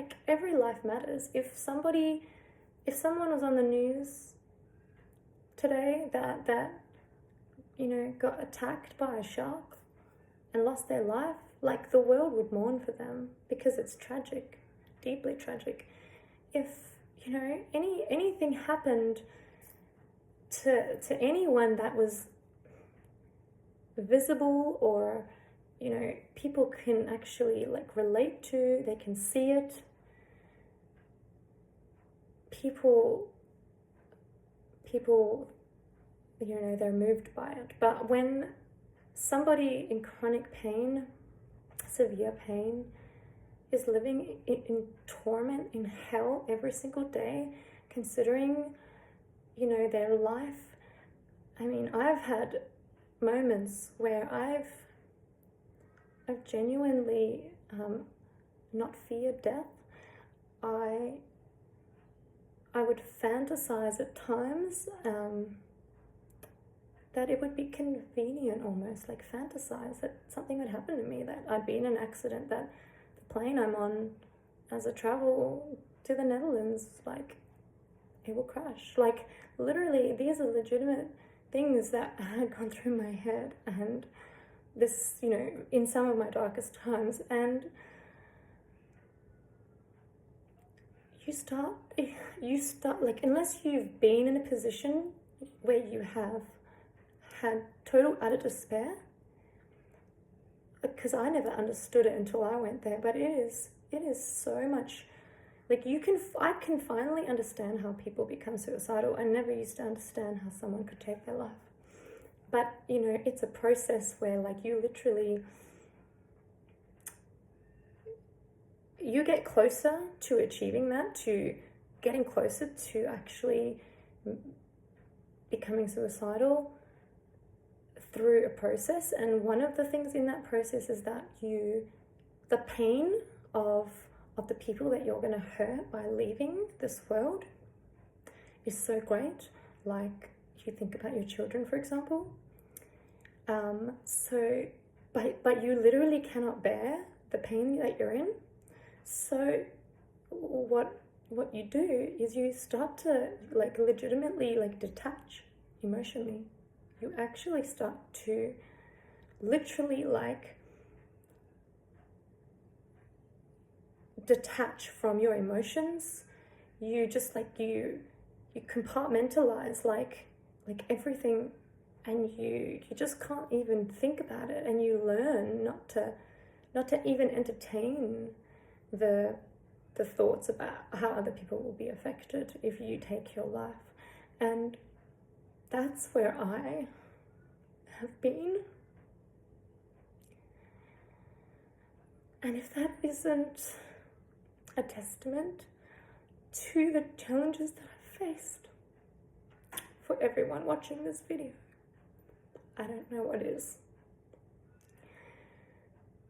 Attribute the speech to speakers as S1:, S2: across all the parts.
S1: like every life matters. If someone was on the news today that got attacked by a shark and lost their life, like the world would mourn for them because it's tragic, deeply tragic. If anything happened to anyone that was visible, or people can actually like relate to, they can see it, people they're moved by it. But when somebody in chronic pain, severe pain, is living in torment, in hell every single day, considering their life, I mean, I've had moments where I've genuinely not feared death. I would fantasize at times that it would be convenient, almost like fantasize that something would happen to me, that I'd be in an accident, that the plane I'm on as a travel to the Netherlands, like it will crash. Like literally, these are legitimate things that had gone through my head, and this, in some of my darkest times. And you start like, unless you've been in a position where you have had total utter despair, because I never understood it until I went there, but it is so much, like I can finally understand how people become suicidal. I never used to understand how someone could take their life. But it's a process where like you get closer to achieving that, to getting closer to actually becoming suicidal through a process. And one of the things in that process is that the pain of the people that you're going to hurt by leaving this world is so great. Like, you think about your children, for example. But you literally cannot bear the pain that you're in. So what you do is you start to like legitimately like detach emotionally. You actually start to literally like detach from your emotions. You just like you compartmentalize like everything, and you just can't even think about it, and you learn not to even entertain the thoughts about how other people will be affected if you take your life. And that's where I have been. And if that isn't a testament to the challenges that I've faced, for everyone watching this video, I don't know what is.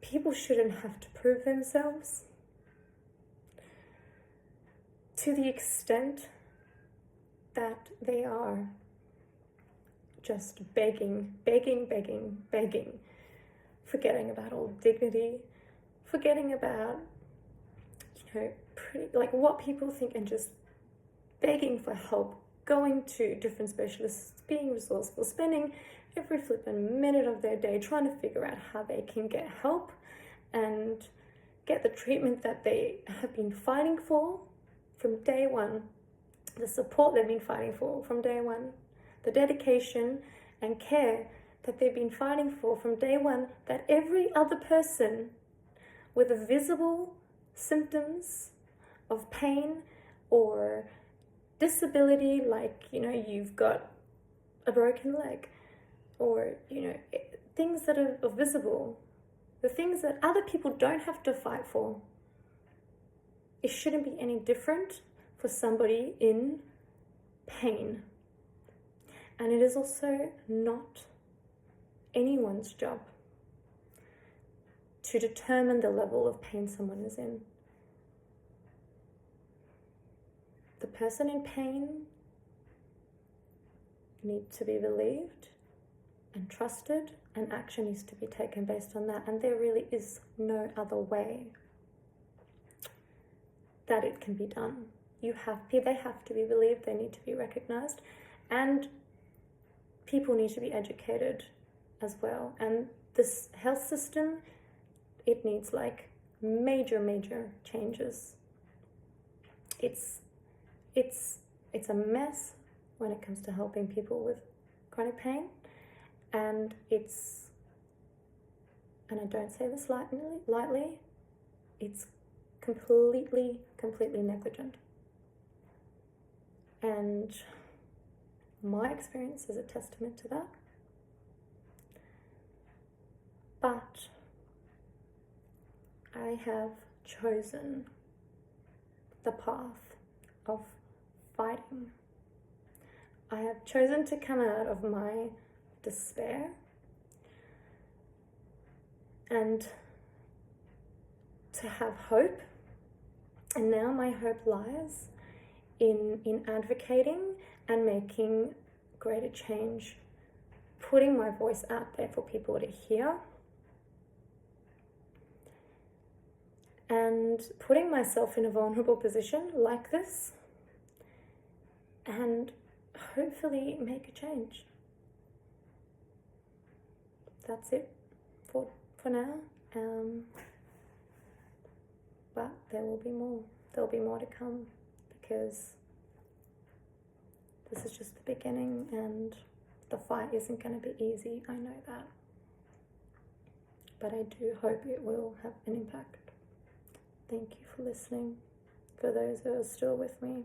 S1: People shouldn't have to prove themselves to the extent that they are just begging, forgetting about all dignity, forgetting about, like what people think, and just begging for help, going to different specialists, being resourceful, spending every flippin' minute of their day trying to figure out how they can get help and get the treatment that they have been fighting for from day one, the support they've been fighting for from day one, the dedication and care that they've been fighting for from day one, that every other person with visible symptoms of pain or disability, like, you've got a broken leg, or, things that are visible, the things that other people don't have to fight for. It shouldn't be any different for somebody in pain. And it is also not anyone's job to determine the level of pain someone is in. The person in pain needs to be believed and trusted, and action needs to be taken based on that. And there really is no other way. that it can be done. They have to be believed, they need to be recognized, and people need to be educated as well. And this health system, it needs like major changes. It's a mess when it comes to helping people with chronic pain, and I don't say this lightly, it's completely negligent. And my experience is a testament to that. But I have chosen the path of fighting. I have chosen to come out of my despair and to have hope. And now my hope lies in advocating and making greater change, putting my voice out there for people to hear, and putting myself in a vulnerable position like this, and hopefully make a change. That's it for now. But there will be more. There'll be more to come, because this is just the beginning, and the fight isn't going to be easy. I know that. But I do hope it will have an impact. Thank you for listening. For those who are still with me,